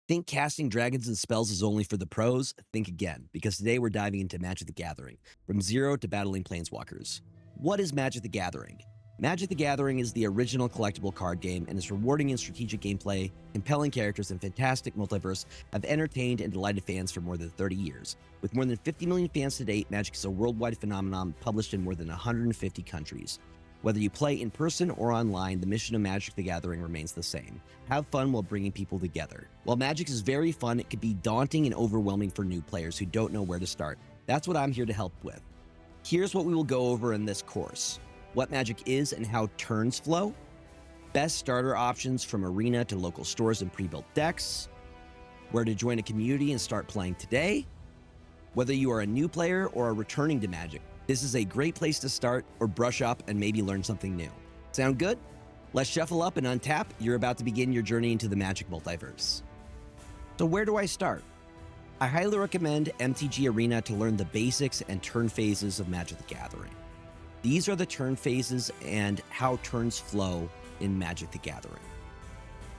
Think casting dragons and spells is only for the pros? Think again, because today we're diving into Magic the Gathering, from zero to battling planeswalkers. What is Magic the Gathering? Magic the Gathering is the original collectible card game and its rewarding and strategic gameplay, compelling characters, and fantastic multiverse have entertained and delighted fans for more than 30 years. With more than 50 million fans to date, Magic is a worldwide phenomenon published in more than 150 countries. Whether you play in person or online, the mission of Magic the Gathering remains the same. Have fun while bringing people together. While Magic is very fun, it can be daunting and overwhelming for new players who don't know where to start. That's what I'm here to help with. Here's what we will go over in this course: what Magic is and how turns flow, best starter options from Arena to local stores and pre-built decks, where to join a community and start playing today, whether you are a new player or are returning to Magic. This is a great place to start or brush up and maybe learn something new. Sound good? Let's shuffle up and untap. You're about to begin your journey into the Magic multiverse. So where do I start? I highly recommend MTG Arena to learn the basics and turn phases of Magic the Gathering. These are the turn phases and how turns flow in Magic the Gathering.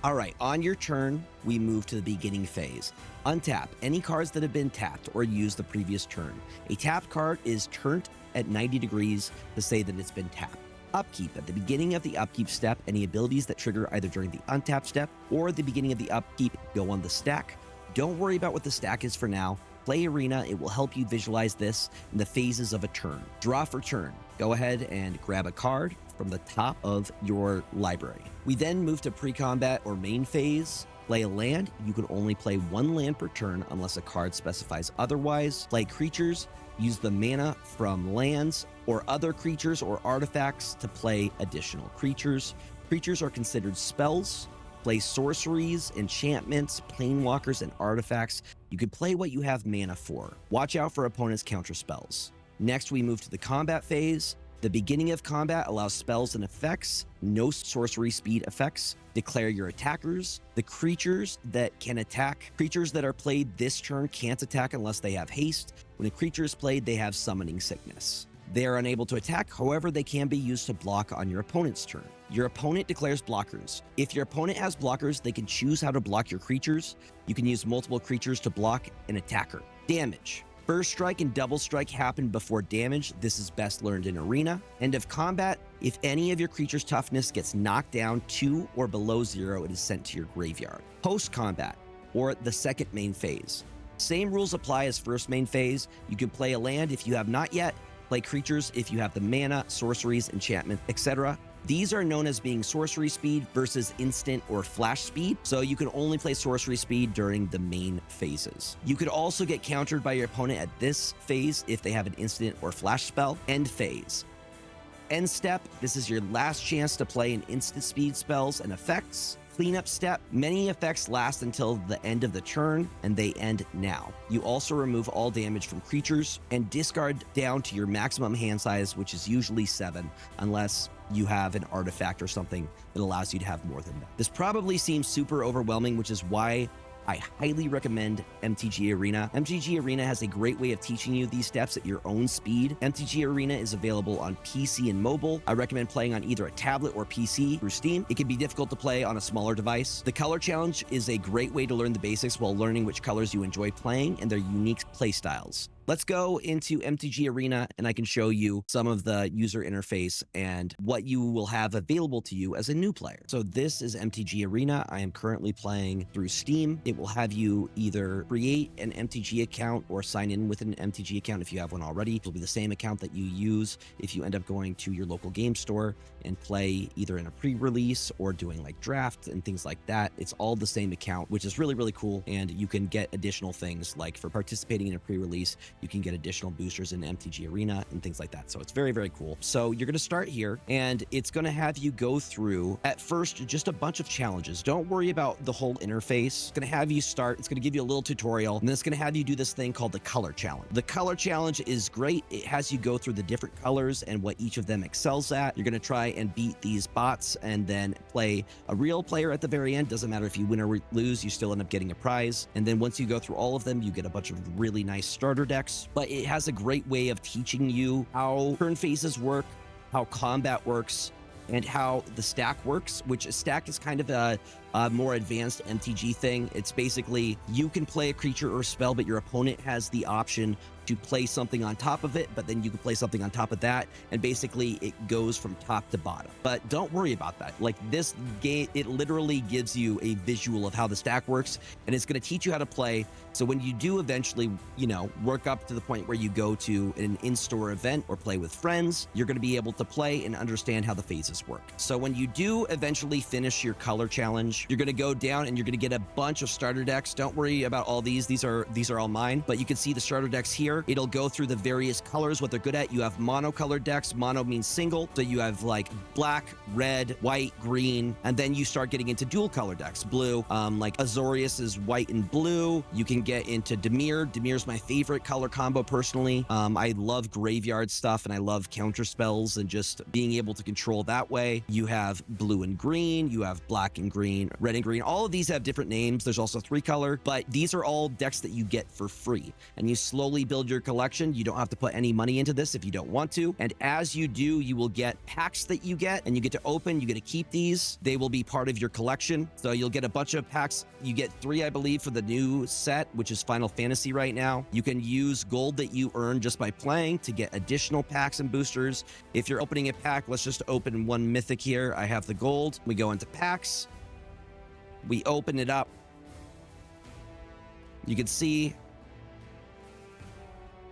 All right, on your turn, we move to the beginning phase. Untap any cards that have been tapped or used the previous turn. A tapped card is turned at 90 degrees to say that it's been tapped. Upkeep. At the beginning of the upkeep step, any abilities that trigger either during the untap step or the beginning of the upkeep go on the stack. Don't worry about what the stack is for now. Play Arena, it will help you visualize this in the phases of a turn. Draw for turn. Go ahead and grab a card from the top of your library. We then move to pre-combat or main phase. Play a land. You can only play one land per turn unless a card specifies otherwise. Play creatures. Use the mana from lands or other creatures or artifacts to play additional creatures. Creatures are considered spells. Play sorceries, enchantments, planewalkers, and artifacts. You can play what you have mana for. Watch out for opponents' counter spells. Next, we move to the combat phase. The beginning of combat allows spells and effects, no sorcery speed effects. Declare your attackers. The creatures that can attack, creatures that are played this turn can't attack unless they have haste. When a creature is played, they have summoning sickness. They are unable to attack, however, they can be used to block on your opponent's turn. Your opponent declares blockers. If your opponent has blockers, they can choose how to block your creatures. You can use multiple creatures to block an attacker. Damage. First strike and double strike happen before damage. This is best learned in Arena. End of combat. If any of your creature's toughness gets knocked down to or below 0, it is sent to your graveyard. Post combat, or the second main phase. Same rules apply as first main phase. You can play a land if you have not yet. Play creatures if you have the mana, sorceries, enchantment, etc. These are known as being sorcery speed versus instant or flash speed, so you can only play sorcery speed during the main phases. You could also get countered by your opponent at this phase if they have an instant or flash spell. End phase. End step, this is your last chance to play an instant speed spells and effects. Cleanup step, many effects last until the end of the turn, and they end now. You also remove all damage from creatures and discard down to your maximum hand size, which is usually 7, unless you have an artifact or something that allows you to have more than that. This probably seems super overwhelming, which is why I highly recommend MTG Arena. MTG Arena has a great way of teaching you these steps at your own speed. MTG Arena is available on PC and mobile. I recommend playing on either a tablet or PC through Steam. It can be difficult to play on a smaller device. The Color Challenge is a great way to learn the basics while learning which colors you enjoy playing and their unique play styles. Let's go into MTG Arena and I can show you some of the user interface and what you will have available to you as a new player. So this is MTG Arena. I am currently playing through Steam. It will have you either create an MTG account or sign in with an MTG account if you have one already. It'll be the same account that you use if you end up going to your local game store and play either in a pre-release or doing like draft and things like that. It's all the same account, which is really, really cool. And you can get additional things like for participating in a pre-release, you can get additional boosters in MTG Arena and things like that. So it's very, very cool. So you're going to start here and it's going to have you go through at first just a bunch of challenges. Don't worry about the whole interface. It's going to have you start. It's going to give you a little tutorial and then it's going to have you do this thing called the Color Challenge. The Color Challenge is great. It has you go through the different colors and what each of them excels at. You're going to try and beat these bots and then play a real player at the very end. Doesn't matter if you win or lose, you still end up getting a prize. And then once you go through all of them, you get a bunch of really nice starter decks. But it has a great way of teaching you how turn phases work, how combat works, and how the stack works, which a stack is kind of a more advanced MTG thing. It's basically you can play a creature or spell, but your opponent has the option to play something on top of it, but then you can play something on top of that, and basically it goes from top to bottom. But don't worry about that. Like, this game, it literally gives you a visual of how the stack works, and it's going to teach you how to play. So when you do eventually, you know, work up to the point where you go to an in-store event or play with friends, you're going to be able to play and understand how the phases work. So when you do eventually finish your color challenge, you're going to go down and you're going to get a bunch of starter decks. Don't worry about all these. These are all mine, but you can see the starter decks here. It'll go through the various colors, what they're good at. You have monocolored decks. Mono means single. So you have like black, red, white, green, and then you start getting into dual color decks. Blue, like Azorius is white and blue. You can get into Dimir. Dimir's my favorite color combo personally. I love graveyard stuff and I love counter spells and just being able to control that way. You have blue and green. You have black and green, red and green. All of these have different names. There's also 3 color, but these are all decks that you get for free, and you slowly build your collection. You don't have to put any money into this if you don't want to. And as you do, you will get packs that you get, and you get to open, you get to keep these. They will be part of your collection. So you'll get a bunch of packs. You get 3, I believe, for the new set, which is Final Fantasy right now. You can use gold that you earn just by playing to get additional packs and boosters. If you're opening a pack, let's just open one mythic here. I have the gold. We go into packs. We open it up. You can see,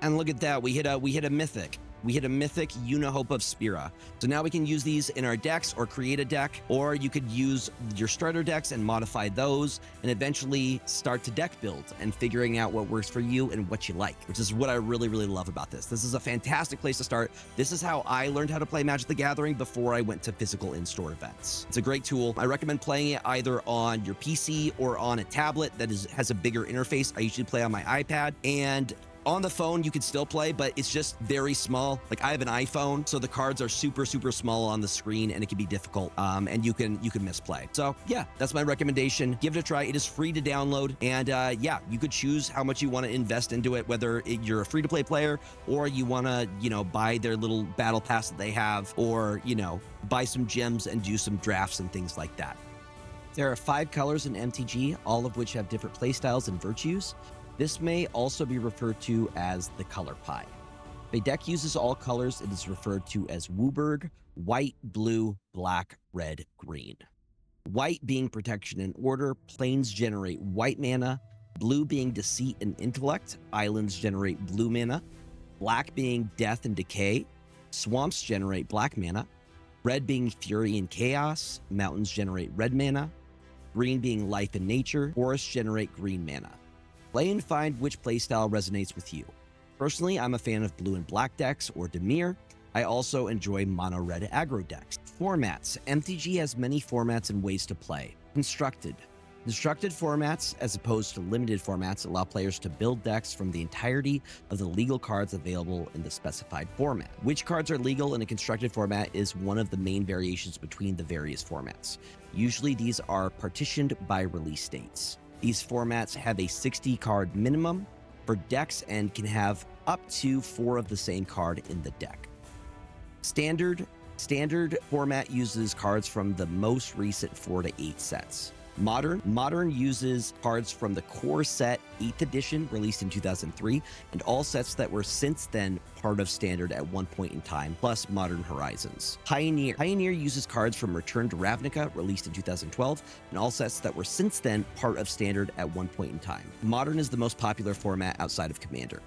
and look at that, we hit a mythic. We hit a mythic Unihope of Spira. So now we can use these in our decks or create a deck, or you could use your starter decks and modify those and eventually start to deck build and figuring out what works for you and what you like, which is what I really, really love about this. This is a fantastic place to start. This is how I learned how to play Magic the Gathering before I went to physical in-store events. It's a great tool. I recommend playing it either on your PC or on a tablet that has a bigger interface. I usually play on my iPad, and on the phone, you can still play, but it's just very small. Like, I have an iPhone, so the cards are super, super small on the screen, and it can be difficult, and you can misplay. So yeah, that's my recommendation. Give it a try. It is free to download, and yeah, you could choose how much you want to invest into it, whether you're a free-to-play player or you want to, you know, buy their little battle pass that they have, or, you know, buy some gems and do some drafts and things like that. There are 5 colors in MTG, all of which have different playstyles and virtues. This may also be referred to as the color pie. If a deck uses all colors, it is referred to as WUBRG: white, blue, black, red, green. White being protection and order, plains generate white mana. Blue being deceit and intellect, islands generate blue mana. Black being death and decay, swamps generate black mana. Red being fury and chaos, mountains generate red mana. Green being life and nature, forests generate green mana. Play and find which playstyle resonates with you. Personally, I'm a fan of blue and black decks or Dimir. I also enjoy mono-red aggro decks. Formats. MTG has many formats and ways to play. Constructed. Constructed formats, as opposed to limited formats, allow players to build decks from the entirety of the legal cards available in the specified format. Which cards are legal in a constructed format is one of the main variations between the various formats. Usually these are partitioned by release dates. These formats have a 60 card minimum for decks and can have up to 4 of the same card in the deck. Standard format uses cards from the most recent 4 to 8 sets. Modern uses cards from the core set 8th edition, released in 2003, and all sets that were since then part of Standard at one point in time, plus Modern Horizons. Pioneer uses cards from Return to Ravnica, released in 2012, and all sets that were since then part of Standard at one point in time. Modern is the most popular format outside of Commander.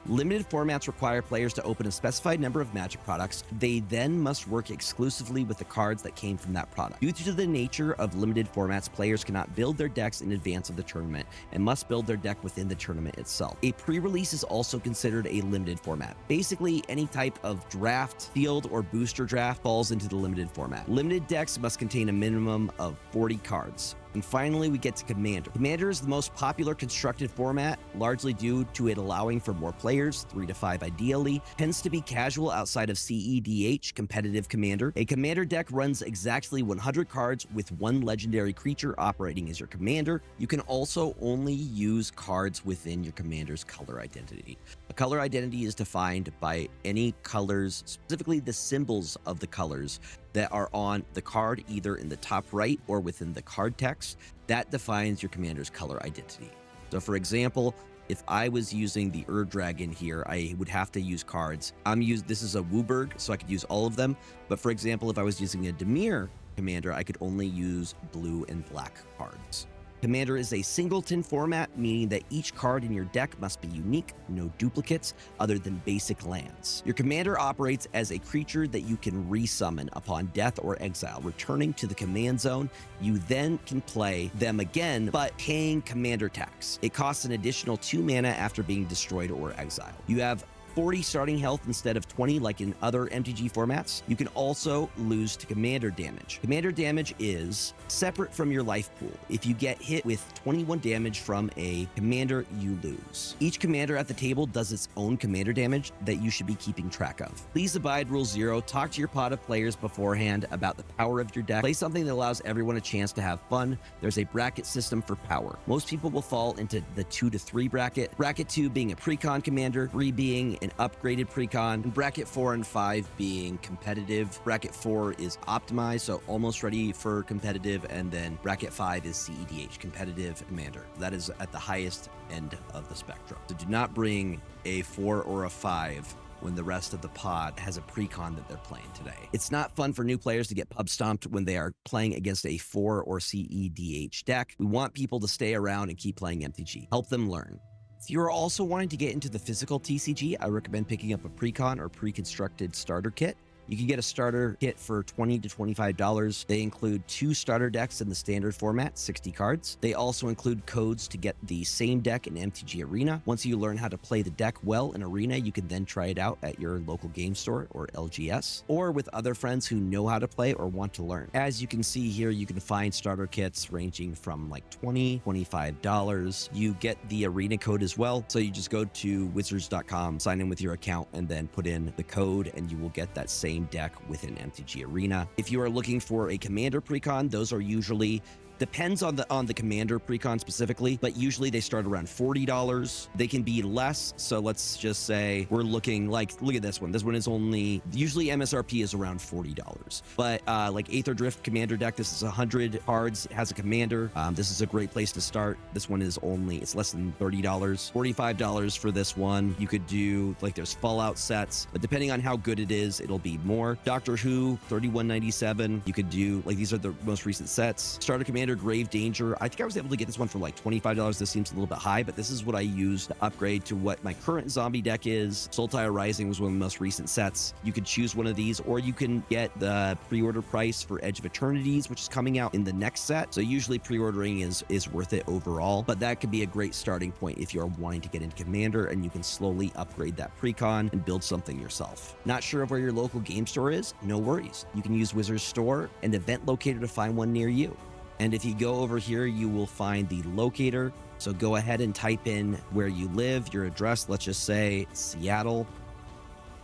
Limited formats require players to open a specified number of Magic products. They then must work exclusively with the cards that came from that product. Due to the nature of limited formats, players cannot build their decks in advance of the tournament and must build their deck within the tournament itself. A pre-release is also considered a limited format. Basically, any type of draft, field, or booster draft falls into the limited format. Limited decks must contain a minimum of 40 cards. And finally, we get to Commander. Commander is the most popular constructed format, largely due to it allowing for more players, 3 to 5 ideally. Tends to be casual outside of CEDH, competitive Commander. A Commander deck runs exactly 100 cards with 1 legendary creature operating as your commander. You can also only use cards within your commander's color identity. A color identity is defined by any colors, specifically the symbols of the colors that are on the card, either in the top right or within the card text. That defines your commander's color identity. So for example, if I was using the Dragon here, I would have to use cards. This is a Wooburg, so I could use all of them. But for example, if I was using a Dimir commander, I could only use blue and black cards. Commander is a singleton format, meaning that each card in your deck must be unique, no duplicates other than basic lands. Your commander operates as a creature that you can resummon upon death or exile. Returning to the command zone, you then can play them again, but paying commander tax. It costs an additional 2 mana after being destroyed or exiled. You have 40 starting health instead of 20 like in other MTG formats. You can also lose to commander damage. Commander damage is separate from your life pool. If you get hit with 21 damage from a commander, you lose. Each commander at the table does its own commander damage that you should be keeping track of. Please abide Rule 0. Talk to your pot of players beforehand about the power of your deck. Play something that allows everyone a chance to have fun. There's a bracket system for power. Most people will fall into the 2 to 3 bracket. Bracket 2 being a pre-con commander, 3 being an upgraded precon, and bracket 4 and 5 being competitive. Bracket 4 is optimized, so almost ready for competitive, and then bracket 5 is CEDH, competitive commander. That is at the highest end of the spectrum. So do not bring a 4 or a 5 when the rest of the pod has a precon that they're playing today. It's not fun for new players to get pub stomped when they are playing against a 4 or CEDH deck. We want people to stay around and keep playing MTG. Help them learn. If you're also wanting to get into the physical TCG, I recommend picking up a precon or pre-constructed starter kit. You can get a starter kit for $20 to $25. They include 2 starter decks in the standard format, 60 cards. They also include codes to get the same deck in MTG Arena. Once you learn how to play the deck well in Arena, you can then try it out at your local game store or LGS, or with other friends who know how to play or want to learn. As you can see here, you can find starter kits ranging from like $20, $25. You get the Arena code as well. So you just go to wizards.com, sign in with your account, and then put in the code, and you will get that same deck within MTG Arena. If you are looking for a commander precon, those are usually, depends on the commander precon specifically, but usually they start around $40. They can be less, so let's just say we're looking like, look at this one. This one is only, usually MSRP is around $40. But like Aether Drift commander deck, this is 100 cards, it has a commander. This is a great place to start. This one is only, it's less than $30. $45 for this one. You could do, like there's Fallout sets, but depending on how good it is, it'll be more. Doctor Who, $31.97. You could do, like these are the most recent sets. Starter commander Grave Danger. I think I was able to get this one for like $25. This seems a little bit high, but this is what I use to upgrade to what my current zombie deck is. Sultai Rising was one of the most recent sets. You could choose one of these, or you can get the pre-order price for Edge of Eternities, which is coming out in the next set. So usually pre-ordering is worth it overall, but that could be a great starting point if you're wanting to get into Commander, and you can slowly upgrade that precon and build something yourself. Not sure of where your local game store is? No worries. You can use Wizards Store and Event Locator to find one near you. And if you go over here, you will find the locator. So go ahead and type in where you live, your address, let's just say Seattle.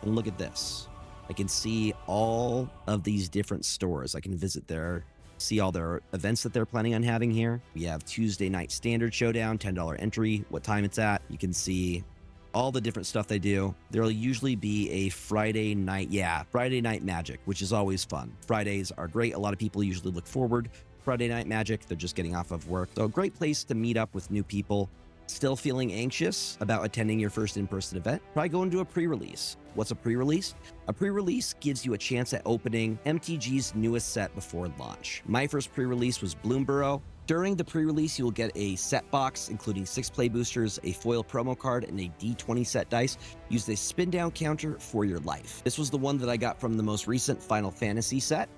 And look at this. I can see all of these different stores. I can visit there, see all their events that they're planning on having here. We have Tuesday Night Standard Showdown, $10 entry, what time it's at. You can see all the different stuff they do. There'll usually be a Friday night Magic, which is always fun. Fridays are great. A lot of people usually look forward Friday Night Magic. They're just getting off of work. So a great place to meet up with new people. Still feeling anxious about attending your first in-person event? Try going to a pre-release. What's a pre-release? A pre-release gives you a chance at opening MTG's newest set before launch. My first pre-release was Bloomborough. During the pre-release, you will get a set box, including 6 play boosters, a foil promo card, and a D20 set dice. Use a spin down counter for your life. This was the one that I got from the most recent Final Fantasy set.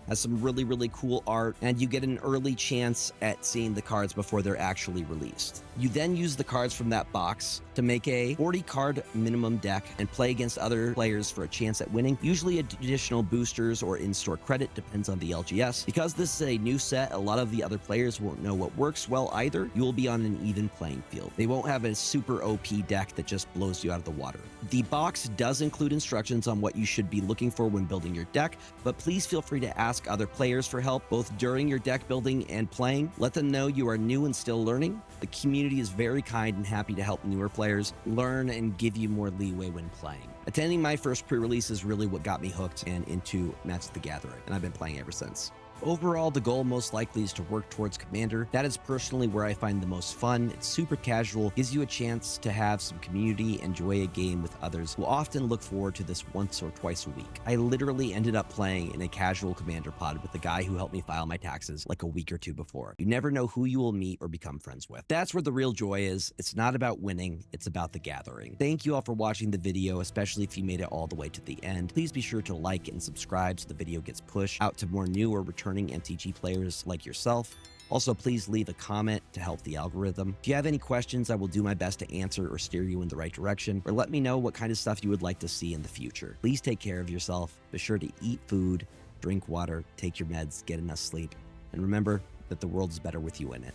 Has some really, really cool art, and you get an early chance at seeing the cards before they're actually released. You then use the cards from that box to make a 40-card minimum deck and play against other players for a chance at winning. Usually additional boosters or in-store credit, depends on the LGS. Because this is a new set, a lot of the other players won't know what works well either. You will be on an even playing field. They won't have a super OP deck that just blows you out of the water. The box does include instructions on what you should be looking for when building your deck, but please feel free to ask ask other players for help, both during your deck building and playing. Let them know you are new and still learning. The community is very kind and happy to help newer players learn and give you more leeway when playing. Attending my first pre-release is really what got me hooked and into Magic the Gathering, and I've been playing ever since. Overall, the goal most likely is to work towards Commander. That is personally where I find the most fun. It's super casual, gives you a chance to have some community, enjoy a game with others who often look forward to this once or twice a week. I literally ended up playing in a casual Commander pod with the guy who helped me file my taxes like a week or two before. You never know who you will meet or become friends with. That's where the real joy is. It's not about winning, it's about the gathering. Thank you all for watching the video, especially if you made it all the way to the end. Please be sure to like and subscribe so the video gets pushed out to more new or returning MTG players like yourself. Also, please leave a comment to help the algorithm. If you have any questions, I will do my best to answer or steer you in the right direction, or let me know what kind of stuff you would like to see in the future. Please take care of yourself. Be sure to eat food, drink water, take your meds, get enough sleep, and remember that the world is better with you in it.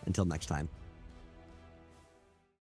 Until next time.